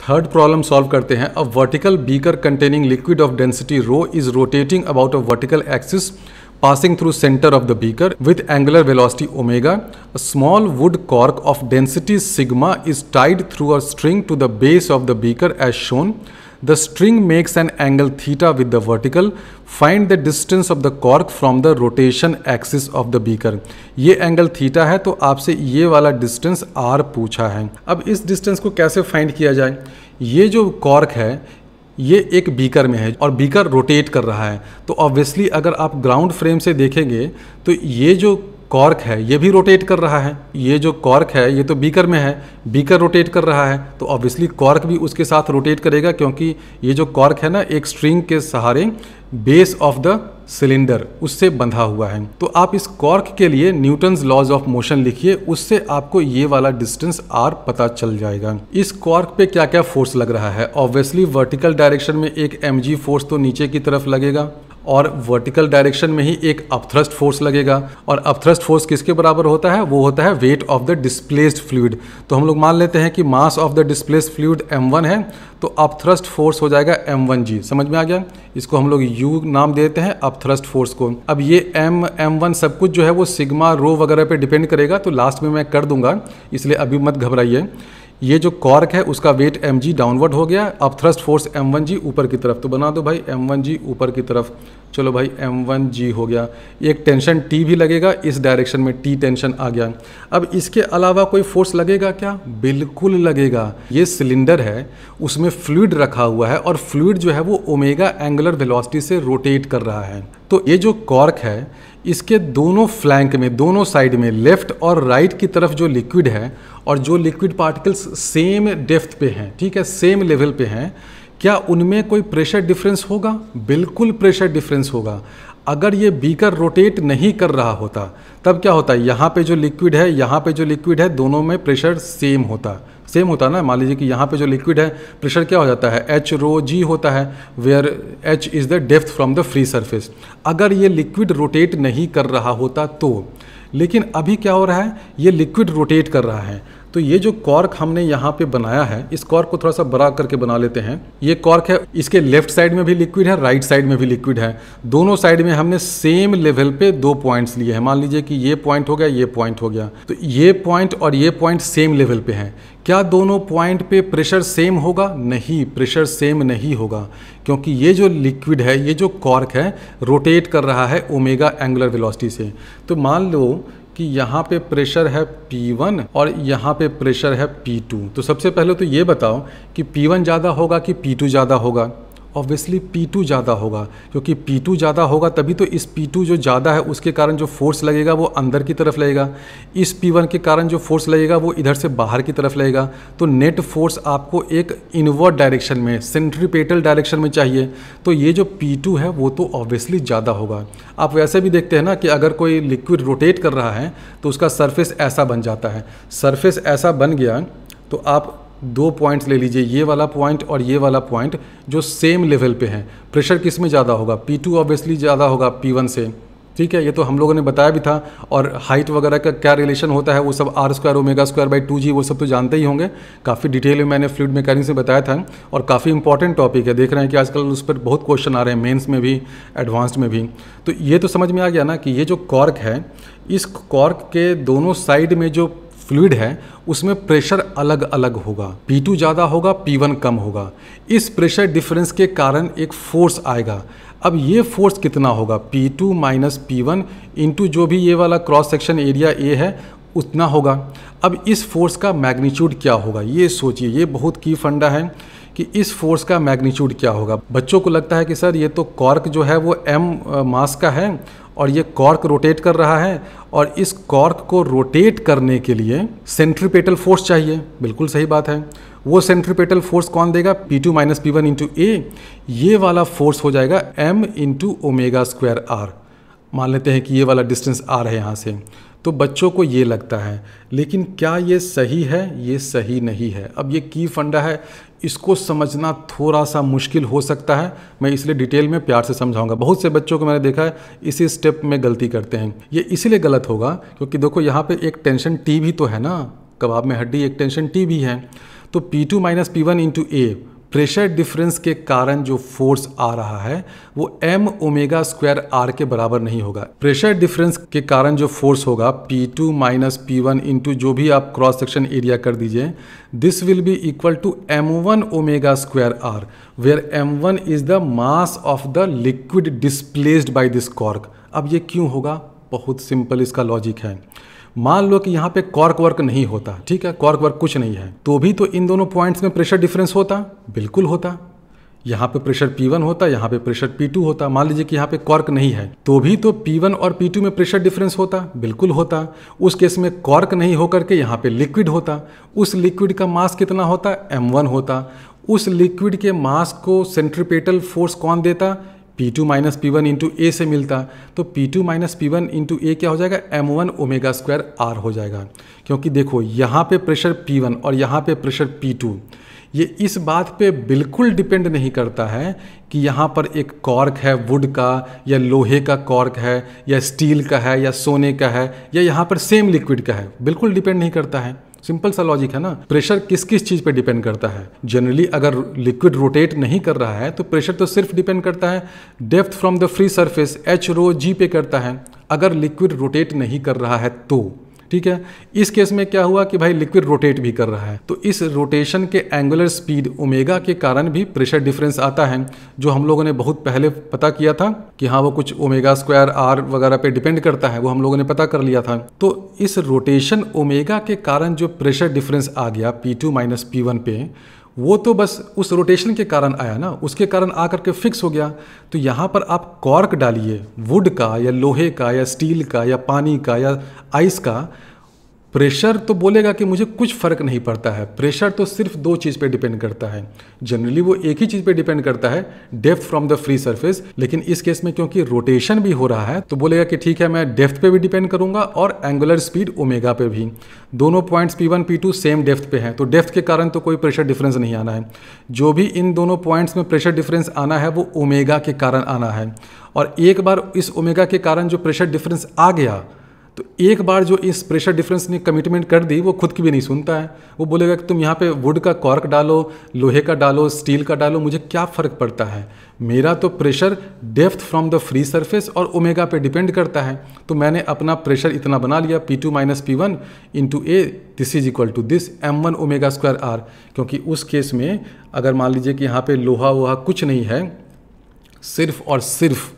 Third problem solve करते हैं। A vertical beaker containing liquid of density rho is rotating about a vertical axis passing through center of the beaker with angular velocity omega. A small wood cork of density sigma is tied through a string to the base of the beaker as shown. The string makes an angle theta with the vertical. Find the distance of the cork from the rotation axis of the beaker. ये angle theta है तो आपसे ये वाला distance r पूछा है। अब इस डिस्टेंस को कैसे फाइंड किया जाए? ये जो कॉर्क है ये एक बीकर में है और बीकर रोटेट कर रहा है, तो ऑब्वियसली अगर आप ग्राउंड फ्रेम से देखेंगे तो ये जो कॉर्क है ये भी रोटेट कर रहा है। ये जो कॉर्क है ये तो बीकर में है, बीकर रोटेट कर रहा है तो ऑब्वियसली कॉर्क भी उसके साथ रोटेट करेगा, क्योंकि ये जो कॉर्क है ना एक स्ट्रिंग के सहारे बेस ऑफ द सिलेंडर उससे बंधा हुआ है। तो आप इस कॉर्क के लिए न्यूटन्स लॉज ऑफ मोशन लिखिए, उससे आपको ये वाला डिस्टेंस r पता चल जाएगा। इस कॉर्क पे क्या क्या फोर्स लग रहा है? ऑब्वियसली वर्टिकल डायरेक्शन में एक mg फोर्स तो नीचे की तरफ लगेगा और वर्टिकल डायरेक्शन में ही एक अपथ्रस्ट फोर्स लगेगा, और अपथ्रस्ट फोर्स किसके बराबर होता है? वो होता है weight of the displaced fluid. तो हम लोग मान लेते हैं कि मास of the displaced fluid m1 है, तो अपथ्रस्ट फोर्स हो जाएगा m1g। समझ में आ गया? इसको हम लोग u नाम देते हैं अपथ्रस्ट फोर्स को। अब ये m1 सब कुछ जो है वो सिग्मा रो वगैरह पे डिपेंड करेगा, तो लास्ट में मैं कर दूंगा, इसलिए अभी मत घबराइए। ये जो कॉर्क है उसका वेट mg डाउनवर्ड हो गया, अब थ्रस्ट फोर्स m1g ऊपर की तरफ, तो बना दो भाई m1g ऊपर की तरफ। चलो भाई m1g हो गया। एक टेंशन T भी लगेगा इस डायरेक्शन में, T टेंशन आ गया। अब इसके अलावा कोई फोर्स लगेगा क्या? बिल्कुल लगेगा। ये सिलेंडर है उसमें फ्लूइड रखा हुआ है और फ्लूइड जो है वो ओमेगा एंगुलर वेलोसिटी से रोटेट कर रहा है। तो ये जो कॉर्क है इसके दोनों फ्लैंक में, दोनों साइड में, लेफ्ट और राइट की तरफ जो लिक्विड है और जो लिक्विड पार्टिकल्स सेम डेप्थ पे हैं, ठीक है, सेम लेवल पे हैं, क्या उनमें कोई प्रेशर डिफरेंस होगा? बिल्कुल प्रेशर डिफरेंस होगा। अगर ये बीकर रोटेट नहीं कर रहा होता तब क्या होता है? यहाँ पे जो लिक्विड है, यहाँ पे जो लिक्विड है, दोनों में प्रेशर सेम होता ना। मान लीजिए कि यहाँ पे जो लिक्विड है प्रेशर क्या हो जाता है? h रो g होता है, where h is the depth from the free surface. अगर ये लिक्विड रोटेट नहीं कर रहा होता तो, लेकिन अभी क्या हो रहा है? ये लिक्विड रोटेट कर रहा है। तो ये जो कॉर्क हमने यहाँ पे बनाया है, इस कॉर्क को थोड़ा सा बड़ा करके बना लेते हैं। ये कॉर्क है, इसके लेफ्ट साइड में भी लिक्विड है, राइट साइड में भी लिक्विड है। दोनों साइड में हमने सेम लेवल पे दो पॉइंट्स लिए हैं। मान लीजिए कि ये पॉइंट हो गया, ये पॉइंट हो गया, तो ये पॉइंट और ये पॉइंट सेम लेवल पे हैं। क्या दोनों पॉइंट पे प्रेशर सेम होगा? नहीं, प्रेशर सेम नहीं होगा, क्योंकि ये जो लिक्विड है, ये जो कॉर्क है, रोटेट कर रहा है ओमेगा एंगुलर वेलोसिटी से। तो मान लो कि यहाँ पे प्रेशर है P1 और यहाँ पे प्रेशर है P2। तो सबसे पहले तो ये बताओ कि P1 ज़्यादा होगा कि P2 ज़्यादा होगा? ऑब्वियसली P2 ज़्यादा होगा, क्योंकि P2 ज़्यादा होगा तभी तो इस P2 जो ज़्यादा है उसके कारण जो फोर्स लगेगा वो अंदर की तरफ लगेगा, इस P1 के कारण जो फोर्स लगेगा वो इधर से बाहर की तरफ लगेगा। तो नेट फोर्स आपको एक इनवर्ड डायरेक्शन में, सेंट्रीपेटल डायरेक्शन में चाहिए, तो ये जो P2 है वो तो ऑब्वियसली ज़्यादा होगा। आप वैसे भी देखते हैं ना कि अगर कोई लिक्विड रोटेट कर रहा है तो उसका सरफेस ऐसा बन जाता है। सरफेस ऐसा बन गया तो आप दो पॉइंट्स ले लीजिए, ये वाला पॉइंट और ये वाला पॉइंट जो सेम लेवल पे हैं। प्रेशर किस में ज़्यादा होगा? P2 ऑब्वियसली ज़्यादा होगा P1 से, ठीक है, ये तो हम लोगों ने बताया भी था। और हाइट वगैरह का क्या रिलेशन होता है वो सब r² omega square by 2g वो सब तो जानते ही होंगे। काफ़ी डिटेल में मैंने फ्लूइड मैकेनिक्स में बताया था और काफ़ी इंपॉर्टेंट टॉपिक है। देख रहे हैं कि आजकल उस पर बहुत क्वेश्चन आ रहे हैं, मेंस में भी, एडवांस्ड में भी। तो ये तो समझ में आ गया ना कि ये जो कॉर्क है, इस कॉर्क के दोनों साइड में जो फ्लूइड है उसमें प्रेशर अलग अलग होगा। P2 ज़्यादा होगा, P1 कम होगा। इस प्रेशर डिफरेंस के कारण एक फोर्स आएगा। अब ये फोर्स कितना होगा? P2 माइनस P1 इंटू जो भी ये वाला क्रॉस सेक्शन एरिया A है उतना होगा। अब इस फोर्स का मैग्नीट्यूड क्या होगा ये सोचिए। ये बहुत की फंडा है कि इस फोर्स का मैग्नीट्यूड क्या होगा। बच्चों को लगता है कि सर ये तो कॉर्क जो है वो m मास का है और ये कॉर्क रोटेट कर रहा है और इस कॉर्क को रोटेट करने के लिए सेंट्रीपेटल फोर्स चाहिए। बिल्कुल सही बात है। वो सेंट्रीपेटल फोर्स कौन देगा? P2 minus P1 into A। ये वाला फोर्स हो जाएगा m into omega square R। मान लेते हैं कि ये वाला डिस्टेंस R है यहाँ से। तो बच्चों को ये लगता है, लेकिन क्या ये सही है? ये सही नहीं है। अब ये की फंडा है, इसको समझना थोड़ा सा मुश्किल हो सकता है, मैं इसलिए डिटेल में प्यार से समझाऊंगा। बहुत से बच्चों को मैंने देखा है इसी स्टेप में गलती करते हैं। ये इसीलिए गलत होगा क्योंकि देखो यहाँ पे एक टेंशन T भी तो है ना, कबाब में हड्डी, एक टेंशन T भी है। तो P2 माइनस P1 इंटू ए प्रेशर डिफरेंस के कारण जो फोर्स आ रहा है वो m ओमेगा स्क्वायर आर के बराबर नहीं होगा। प्रेशर डिफरेंस के कारण जो फोर्स होगा P2 माइनस P1 इंटू जो भी आप क्रॉस सेक्शन एरिया कर दीजिए, this will be equal to m1 omega square R, where m1 is the mass of the liquid displaced by this cork. अब ये क्यों होगा? बहुत सिंपल इसका लॉजिक है। मान लो कि यहाँ पे कॉर्क वर्क नहीं होता, ठीक है, कॉर्क वर्क कुछ नहीं है, तो भी तो इन दोनों पॉइंट्स में प्रेशर डिफरेंस होता, बिल्कुल होता। यहाँ पे प्रेशर P1 होता, यहाँ पे प्रेशर P2 होता। मान लीजिए कि यहाँ पे कॉर्क नहीं है, तो भी तो P1 और P2 में प्रेशर डिफरेंस होता, बिल्कुल होता। उस केस में कॉर्क नहीं होकर के यहाँ पे लिक्विड होता। उस लिक्विड का मास कितना होता? m1 होता। उस लिक्विड के मास को सेंट्रीपेटल फोर्स कौन देता? P2 माइनस P1 इंटू ए से मिलता। तो P2 माइनस P1 इंटू ए क्या हो जाएगा? m1 ओमेगा स्क्वायर आर हो जाएगा। क्योंकि देखो यहाँ पे प्रेशर P1 और यहाँ पे प्रेशर P2, ये इस बात पे बिल्कुल डिपेंड नहीं करता है कि यहाँ पर एक कॉर्क है वुड का या लोहे का कॉर्क है या स्टील का है या सोने का है या यहाँ पर सेम लिक्विड का है, बिल्कुल डिपेंड नहीं करता है। सिंपल सा लॉजिक है ना। प्रेशर किस किस चीज़ पे डिपेंड करता है? जनरली अगर लिक्विड रोटेट नहीं कर रहा है तो प्रेशर तो सिर्फ डिपेंड करता है depth from the free surface h rho g पे करता है। अगर लिक्विड रोटेट नहीं कर रहा है तो ठीक है। इस केस में क्या हुआ कि भाई लिक्विड रोटेट भी कर रहा है, तो इस रोटेशन के एंगुलर स्पीड ओमेगा के कारण भी प्रेशर डिफरेंस आता है, जो हम लोगों ने बहुत पहले पता किया था कि हाँ वो कुछ ओमेगा स्क्वायर आर वगैरह पे डिपेंड करता है, वो हम लोगों ने पता कर लिया था। तो इस रोटेशन ओमेगा के कारण जो प्रेशर डिफरेंस आ गया P2 माइनस P1 पे, वो तो बस उस रोटेशन के कारण आया ना, उसके कारण आकर के फिक्स हो गया। तो यहाँ पर आप कॉर्क डालिए वुड का या लोहे का या स्टील का या पानी का या आइस का, प्रेशर तो बोलेगा कि मुझे कुछ फर्क नहीं पड़ता है। प्रेशर तो सिर्फ दो चीज़ पे डिपेंड करता है, जनरली वो एक ही चीज़ पे डिपेंड करता है, depth from the free surface. लेकिन इस केस में क्योंकि रोटेशन भी हो रहा है तो बोलेगा कि ठीक है मैं डेप्थ पे भी डिपेंड करूंगा और एंगुलर स्पीड ओमेगा पे भी। दोनों points P1 P2 same depth पे हैं, तो डेप्थ के कारण तो कोई प्रेशर डिफरेंस नहीं आना है। जो भी इन दोनों पॉइंट्स में प्रेशर डिफरेंस आना है वो ओमेगा के कारण आना है। और एक बार इस ओमेगा के कारण जो प्रेशर डिफरेंस आ गया, तो एक बार जो इस प्रेशर डिफरेंस ने कमिटमेंट कर दी, वो खुद की भी नहीं सुनता है। वो बोलेगा कि तुम यहाँ पे वुड का कॉर्क डालो, लोहे का डालो, स्टील का डालो, मुझे क्या फ़र्क पड़ता है, मेरा तो pressure depth from the free surface और ओमेगा पे डिपेंड करता है। तो मैंने अपना प्रेशर इतना बना लिया P2 minus P1 into A, this is equal to this m1 omega square R. क्योंकि उस केस में अगर मान लीजिए कि यहाँ पे लोहा वोहा कुछ नहीं है, सिर्फ और सिर्फ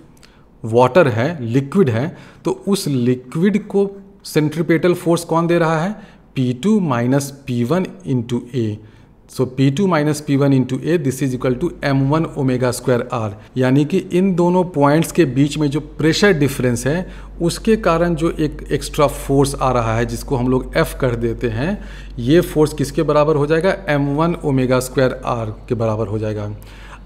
वाटर है, लिक्विड है, तो उस लिक्विड को सेंट्रीपेटल फोर्स कौन दे रहा है? P2 minus P1 into A. So P2 minus P1 into A, this is equal to m1 omega square R. यानी कि इन दोनों पॉइंट्स के बीच में जो प्रेशर डिफरेंस है उसके कारण जो एक एक्स्ट्रा फोर्स आ रहा है, जिसको हम लोग F कर देते हैं, ये फोर्स किसके बराबर हो जाएगा? m1 ओमेगा स्क्वायर आर के बराबर हो जाएगा।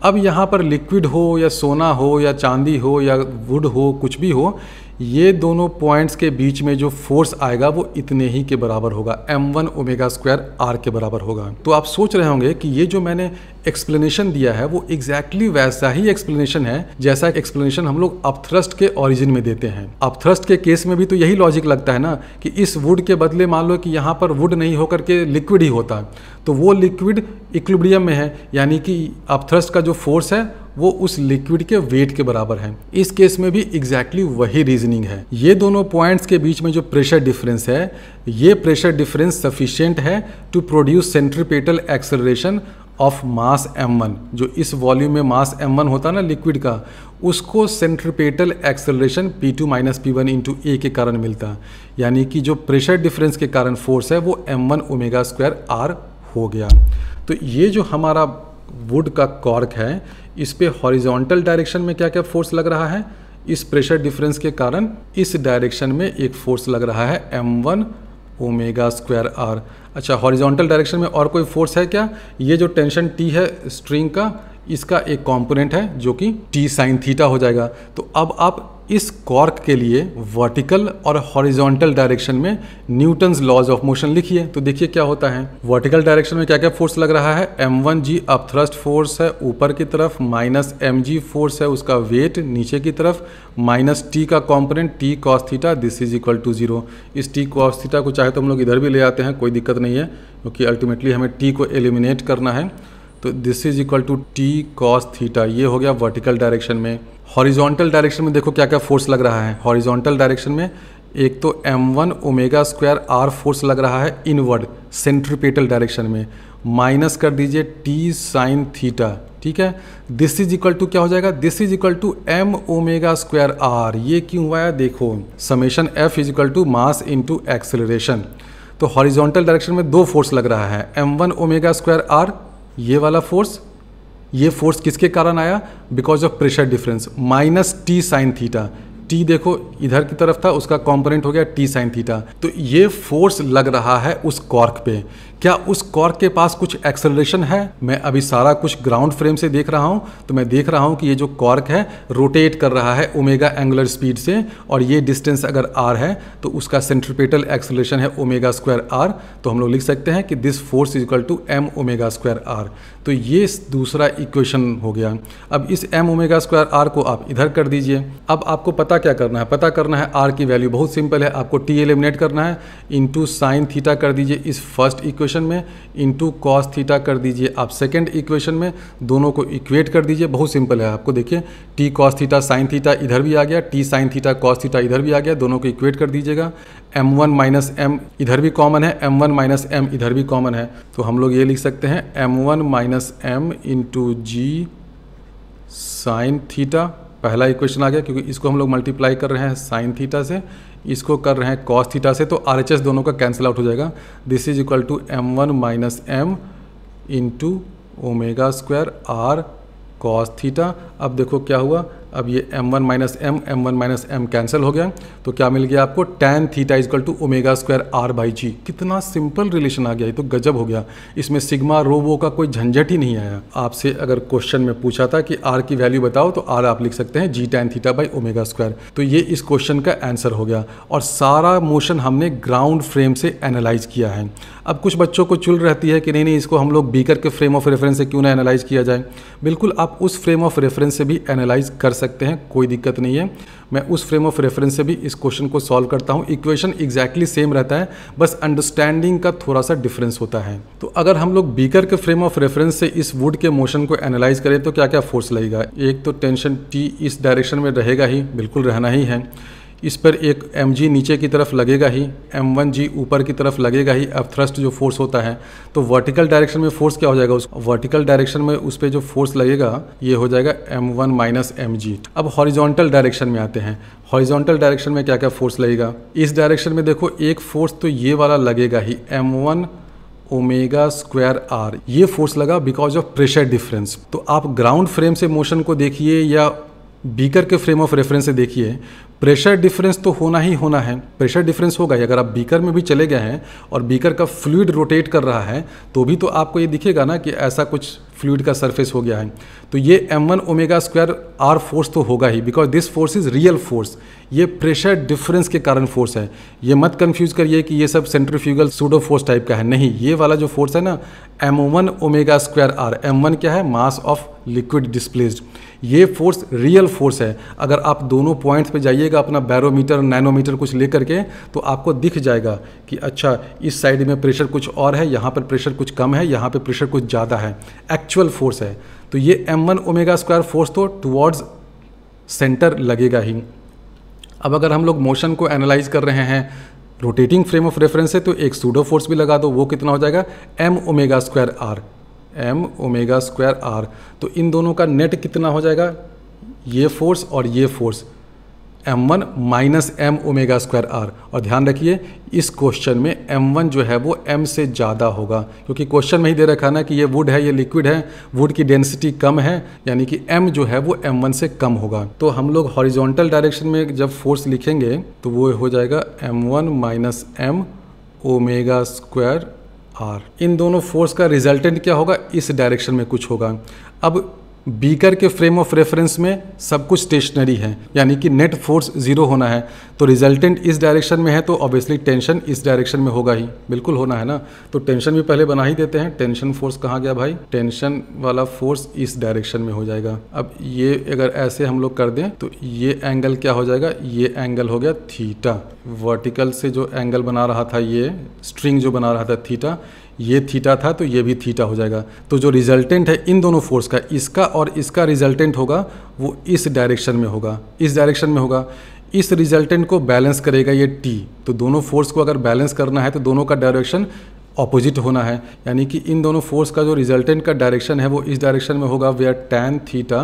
अब यहाँ पर लिक्विड हो या सोना हो या चांदी हो या वुड हो, कुछ भी हो, ये दोनों पॉइंट्स के बीच में जो फोर्स आएगा वो इतने ही के बराबर होगा, m1 ओमेगा स्क्वायर आर के बराबर होगा। तो आप सोच रहे होंगे कि ये जो मैंने एक्सप्लेनेशन दिया है वो एग्जैक्टली वैसा ही एक्सप्लेनेशन है जैसा एक्सप्लेनेशन हम लोग अपथ्रस्ट के ओरिजिन में देते हैं। अपथ्रस्ट के केस में भी तो यही लॉजिक लगता है ना कि इस वुड के बदले मान लो कि यहाँ पर वुड नहीं होकर के लिक्विड ही होता, तो वो लिक्विड इक्विलिब्रियम में है, यानी कि अपथ्रस्ट का जो फोर्स है वो उस लिक्विड के वेट के बराबर है। इस केस में भी एग्जैक्टली वही रीजनिंग है। ये दोनों पॉइंट्स के बीच में जो प्रेशर डिफरेंस है, ये प्रेशर डिफरेंस सफिशिएंट है to produce centripetal acceleration of mass m1। जो इस वॉल्यूम में मास m1 होता है ना लिक्विड का, उसको centripetal acceleration P2 minus P1 into A के कारण मिलता है। यानी कि जो प्रेशर डिफरेंस के कारण फोर्स है वो m1 ओमेगा स्क्वायर आर हो गया। तो ये जो हमारा वुड का कॉर्क है, इस पे हॉरिजॉन्टल डायरेक्शन में क्या क्या फोर्स लग रहा है? इस प्रेशर डिफरेंस के कारण इस डायरेक्शन में एक फोर्स लग रहा है m1 ओमेगा स्क्वायर आर। अच्छा, हॉरिजॉन्टल डायरेक्शन में और कोई फोर्स है क्या? ये जो टेंशन T है स्ट्रिंग का, इसका एक कंपोनेंट है जो कि T साइन थीटा हो जाएगा। तो अब आप इस कॉर्क के लिए वर्टिकल और हॉरिजॉन्टल डायरेक्शन में न्यूटन्स लॉज ऑफ मोशन लिखिए। तो देखिए क्या होता है, वर्टिकल डायरेक्शन में क्या क्या फोर्स लग रहा है, m1g अपथ्रस्ट फोर्स है ऊपर की तरफ, माइनस mg फोर्स है उसका वेट नीचे की तरफ, माइनस t का component t cos theta, this is equal to 0। इस t cos थीटा को चाहे तो हम लोग इधर भी ले आते हैं, कोई दिक्कत नहीं है, क्योंकि अल्टीमेटली हमें t को एलिमिनेट करना है। तो this is equal to t cos theta, ये हो गया वर्टिकल डायरेक्शन में। हॉरिजॉन्टल डायरेक्शन में देखो क्या क्या फोर्स लग रहा है। हॉरिजॉन्टल डायरेक्शन में एक तो m1 omega square r force लग रहा है इनवर्ड सेंट्रीपेटल डायरेक्शन में, माइनस कर दीजिए t साइन थीटा, ठीक है। दिस इज इक्वल टू क्या हो जाएगा, this is equal to m omega square r। ये क्यों हुआ है, देखो summation f is equal to mass into acceleration. तो हॉरिजॉन्टल डायरेक्शन में दो फोर्स लग रहा है, m1 ओमेगा स्क्वायर r, ये वाला फोर्स, ये फोर्स किसके कारण आया, because of pressure difference, minus T sine theta. T देखो इधर की तरफ था, उसका कंपोनेंट हो गया टी साइन थीटा। तो ये फोर्स लग रहा है उस कॉर्क पे। क्या उस कॉर्क के पास कुछ एक्सेलरेशन है? मैं अभी सारा कुछ ग्राउंड फ्रेम से देख रहा हूँ, तो मैं देख रहा हूँ कि ये जो कॉर्क है रोटेट कर रहा है ओमेगा एंगुलर स्पीड से, और ये डिस्टेंस अगर r है तो उसका सेंट्रीपेटल एक्सेलरेशन है ओमेगा स्क्वायर r। तो हम लोग लिख सकते हैं कि this force is equal to m omega square r। तो ये दूसरा इक्वेशन हो गया। अब इस m ओमेगा स्क्वायर r को आप इधर कर दीजिए। अब आपको पता क्या करना है, पता करना है r की वैल्यू, बहुत सिंपल है, आपको t एलिमिनेट करना है, इंटू साइन थीटा कर दीजिए इस फर्स्ट इक्वेशन में, इंटू कॉस थीटा कर दीजिए आप सेकेंड इक्वेशन में, दोनों को इक्वेट कर दीजिए। बहुत सिंपल है, आपको देखिए t cos theta sine theta इधर भी आ गया, t sine theta cos theta इधर भी आ गया, दोनों को इक्वेट कर दीजिएगा। m1 माइनस m इधर भी कॉमन है, m1 माइनस m इधर भी कॉमन है, तो हम लोग ये लिख सकते हैं m1 माइनस m इंटू जी साइन थीटा। पहला इक्वेशन आ गया, क्योंकि इसको हम लोग मल्टीप्लाई कर रहे हैं साइन थीटा से, इसको कर रहे हैं कॉस थीटा से, तो RHS दोनों का कैंसिल आउट हो जाएगा। This is equal to m1 minus m into omega square r cos theta. अब देखो क्या हुआ, अब ये m1 माइनस m कैंसिल हो गया, तो क्या मिल गया आपको, tan theta is equal to omega square r by g. कितना सिंपल रिलेशन आ गया, ये तो गजब हो गया। इसमें सिग्मा रो वो का कोई झंझट ही नहीं आया। आपसे अगर क्वेश्चन में पूछा था कि r की वैल्यू बताओ, तो r आप लिख सकते हैं g tan theta by omega square. तो ये इस क्वेश्चन का आंसर हो गया, और सारा मोशन हमने ग्राउंड फ्रेम से एनालाइज किया है। अब कुछ बच्चों को चुल रहती है कि नहीं इसको हम लोग बीकर के फ्रेम ऑफ रेफरेंस से क्यों ना एनालाइज किया जाए। बिल्कुल आप उस फ्रेम ऑफ रेफरेंस से भी एनालाइज कर सकते हैं, कोई दिक्कत नहीं है। मैं उस फ्रेम ऑफ रेफरेंस से भी इस क्वेश्चन को सॉल्व करता हूँ। इक्वेशन एग्जैक्टली सेम रहता है, बस अंडरस्टैंडिंग का थोड़ा सा डिफरेंस होता है। तो अगर हम लोग बीकर के फ्रेम ऑफ रेफरेंस से इस वुड के मोशन को एनालाइज करें तो क्या क्या फोर्स लगेगा। एक तो टेंशन टी इस डायरेक्शन में रहेगा ही, बिल्कुल रहना ही है। इस पर एक mg नीचे की तरफ लगेगा ही, m1g ऊपर की तरफ लगेगा ही, अब थ्रस्ट जो फोर्स होता है। तो वर्टिकल डायरेक्शन में फोर्स क्या हो जाएगा, उस वर्टिकल डायरेक्शन में उस पर जो फोर्स लगेगा ये हो जाएगा m1 माइनस mg। अब हॉरिजॉन्टल डायरेक्शन में आते हैं। हॉरिजॉन्टल डायरेक्शन में क्या क्या फोर्स लगेगा, इस डायरेक्शन में देखो एक फोर्स तो ये वाला लगेगा ही, m1 ओमेगा स्क्वायर r। ये फोर्स लगा बिकॉज ऑफ प्रेशर डिफरेंस। तो आप ग्राउंड फ्रेम से मोशन को देखिए या बीकर के फ्रेम ऑफ रेफरेंस से देखिए, प्रेशर डिफरेंस तो होना ही होना है। प्रेशर डिफरेंस होगा ही। अगर आप बीकर में भी चले गए हैं और बीकर का फ्लूइड रोटेट कर रहा है तो भी तो आपको ये दिखेगा ना कि ऐसा कुछ फ्लूइड का सरफेस हो गया है। तो ये m1 omega square r force तो होगा ही, because this force is real force. ये प्रेशर डिफरेंस के कारण फोर्स है। ये मत कंफ्यूज करिए कि ये सब सेंट्रीफ्यूगल सूडो फोर्स टाइप का है, नहीं। ये वाला जो फोर्स है ना m1 omega square r, m1 क्या है, मास ऑफ लिक्विड डिस्प्लेस्ड। ये फोर्स रियल फोर्स है। अगर आप दोनों पॉइंट्स पे जाइएगा अपना बैरोमीटर नैनोमीटर कुछ लेकर के, तो आपको दिख जाएगा कि अच्छा इस साइड में प्रेशर कुछ और है, यहाँ पर प्रेशर कुछ कम है, यहाँ पे प्रेशर कुछ ज़्यादा है, एक्चुअल फोर्स है। तो ये m1 ओमेगा स्क्वायर फोर्स तो टुवर्ड्स सेंटर लगेगा ही। अब अगर हम लोग मोशन को एनालाइज कर रहे हैं रोटेटिंग फ्रेम ऑफ रेफरेंस से, तो एक सूडो फोर्स भी लगा दो, वो कितना हो जाएगा m omega square r, m omega square r। तो इन दोनों का नेट कितना हो जाएगा, ये फोर्स और ये force, m1 minus m omega square r। और ध्यान रखिए इस क्वेश्चन में m1 जो है वो m से ज़्यादा होगा, क्योंकि क्वेश्चन में ही दे रखा ना कि ये वुड है, ये लिक्विड है, वुड की डेंसिटी कम है, यानी कि m जो है वो m1 से कम होगा। तो हम लोग हॉरिजॉन्टल डायरेक्शन में जब फोर्स लिखेंगे तो वो हो जाएगा m1 minus m omega square r। इन दोनों फोर्स का रिजल्टेंट क्या होगा, इस डायरेक्शन में कुछ होगा। अब बीकर के फ्रेम ऑफ रेफरेंस में सब कुछ स्टेशनरी है, यानी कि नेट फोर्स जीरो होना है। तो रिजल्टेंट इस डायरेक्शन में है तो ऑब्वियसली टेंशन इस डायरेक्शन में होगा ही, बिल्कुल होना है ना। तो टेंशन भी पहले बना ही देते हैं। टेंशन फोर्स कहाँ गया भाई? टेंशन वाला फोर्स इस डायरेक्शन में हो जाएगा। अब ये अगर ऐसे हम लोग कर दें तो ये एंगल क्या हो जाएगा? ये एंगल हो गया थीटा। वर्टिकल से जो एंगल बना रहा था, ये स्ट्रिंग जो बना रहा था थीटा, ये थीटा था, तो ये भी थीटा हो जाएगा। तो जो रिजल्टेंट है इन दोनों फोर्स का, इसका और इसका रिजल्टेंट होगा वो इस डायरेक्शन में होगा, इस डायरेक्शन में होगा। इस रिजल्टेंट को बैलेंस करेगा ये टी। तो दोनों फोर्स को अगर बैलेंस करना है तो दोनों का डायरेक्शन ऑपोजिट होना है, यानी कि इन दोनों फोर्स का जो रिजल्टेंट का डायरेक्शन है वो इस डायरेक्शन में होगा, where tan theta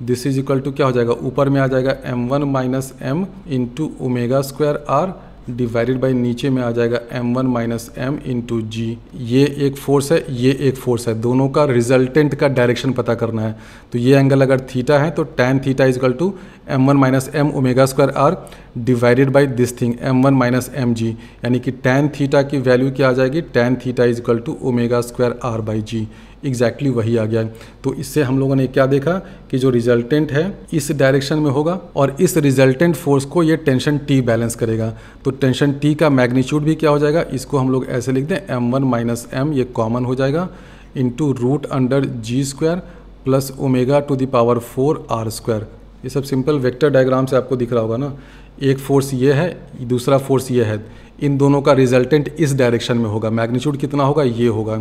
this is equal to क्या हो जाएगा? ऊपर में आ जाएगा m1 minus m into omega square R divided by नीचे में आ जाएगा m1 माइनस m इंटू जी। ये एक फोर्स है, ये एक फोर्स है, दोनों का रिजल्टेंट का डायरेक्शन पता करना है। तो ये एंगल अगर थीटा है तो tan theta is equal to m1 minus m omega square R divided by this thing m1 minus m g, यानी कि टैन थीटा की वैल्यू क्या आ जाएगी? Tan theta is equal to omega square are by g. Exactly वही आ गया। तो इससे हम लोगों ने क्या देखा कि जो रिजल्टेंट है इस डायरेक्शन में होगा और इस रिजल्टेंट फोर्स को ये टेंशन टी बैलेंस करेगा। तो टेंशन टी का मैग्नीट्यूड भी क्या हो जाएगा? इसको हम लोग ऐसे लिख दें m1 माइनस m, ये कॉमन हो जाएगा, into root under g square plus omega to the power 4 R square. ये सब सिंपल वेक्टर डायग्राम से आपको दिख रहा होगा ना। एक फोर्स ये है, दूसरा फोर्स ये है, इन दोनों का रिजल्टेंट इस डायरेक्शन में होगा। मैग्नीट्यूड कितना होगा? ये होगा।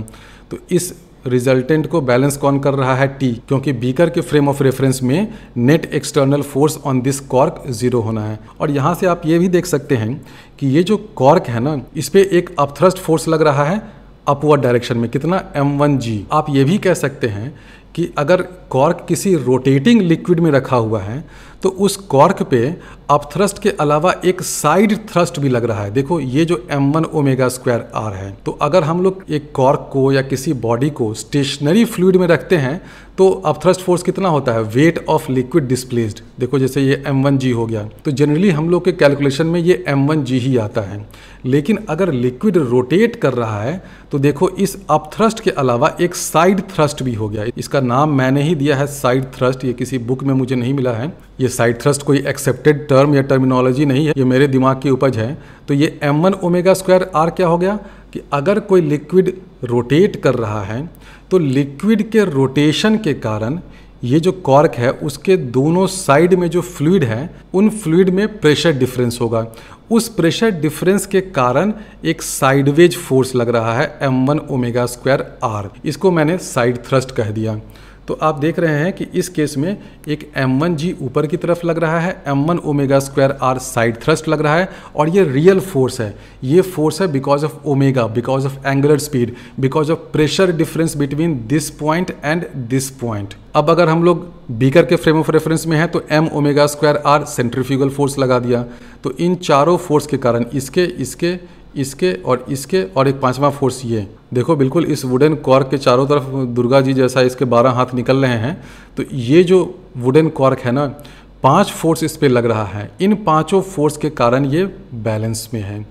तो इस रिजल्टेंट को बैलेंस कौन कर रहा है? टी, क्योंकि बीकर के फ्रेम ऑफ रेफरेंस में net external force on this cork zero होना है। और यहाँ से आप ये भी देख सकते हैं कि ये जो कॉर्क है ना, इस पे एक अपथ्रस्ट फोर्स लग रहा है अपवर्ड डायरेक्शन में। कितना? m1g। आप ये भी कह सकते हैं कि अगर कॉर्क किसी रोटेटिंग लिक्विड में रखा हुआ है तो उस कॉर्क पे अपथ्रस्ट के अलावा एक साइड थ्रस्ट भी लग रहा है। देखो ये जो m1 ओमेगा स्क्वायर आर है, तो अगर हम लोग एक कॉर्क को या किसी बॉडी को स्टेशनरी फ्लूइड में रखते हैं तो अपथ्रस्ट फोर्स कितना होता है? Weight of liquid displaced. देखो जैसे ये m1g हो गया, तो जनरली हम लोग के कैलकुलेशन में ये m1g ही आता है। लेकिन अगर लिक्विड रोटेट कर रहा है तो देखो इस अपथ्रस्ट के अलावा एक साइड थ्रस्ट भी हो गया। इसका नाम मैंने ही दिया है साइड थ्रस्ट, ये किसी बुक में मुझे नहीं मिला है। ये साइड थ्रस्ट कोई एक्सेप्टेड टर्म या टर्मिनोलॉजी नहीं है, ये मेरे दिमाग की उपज है। तो ये m1 ओमेगा स्क्वायर आर क्या हो गया कि अगर कोई लिक्विड रोटेट कर रहा है तो लिक्विड के रोटेशन के कारण ये जो कॉर्क है उसके दोनों साइड में जो फ्लूइड है उन फ्लूइड में प्रेशर डिफरेंस होगा। उस प्रेशर डिफरेंस के कारण एक साइडवेज फोर्स लग रहा है m1 ओमेगा स्क्वायर आर। इसको मैंने साइड थ्रस्ट कह दिया। तो आप देख रहे हैं कि इस केस में एक m1g ऊपर की तरफ लग रहा है, m1 omega square R side thrust लग रहा है, और ये रियल फोर्स है। ये फोर्स है because of omega, because of angular speed, because of pressure difference between this point and this point. अब अगर हम लोग बीकर के फ्रेम ऑफ रेफरेंस में है तो m omega square R centrifugal force लगा दिया। तो इन चारों फोर्स के कारण इसके और एक पांचवा फोर्स ये देखो, बिल्कुल इस वुडन कॉर्क के चारों तरफ दुर्गा जी जैसा इसके 12 हाथ निकल रहे हैं। तो ये जो वुडन कॉर्क है ना, 5 फोर्स इस पे लग रहा है। इन पांचों फोर्स के कारण ये बैलेंस में है।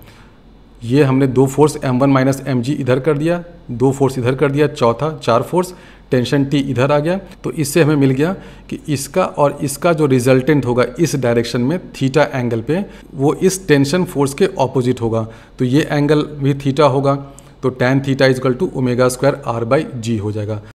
ये हमने 2 फोर्स m1 माइनस mg इधर कर दिया, 2 फोर्स इधर कर दिया, चौथा 4 फोर्स टेंशन टी इधर आ गया। तो इससे हमें मिल गया कि इसका और इसका जो रिजल्टेंट होगा इस डायरेक्शन में थीटा एंगल पे, वो इस टेंशन फोर्स के ऑपोजिट होगा। तो ये एंगल भी थीटा होगा। तो tan theta is equal to omega square are by g हो जाएगा।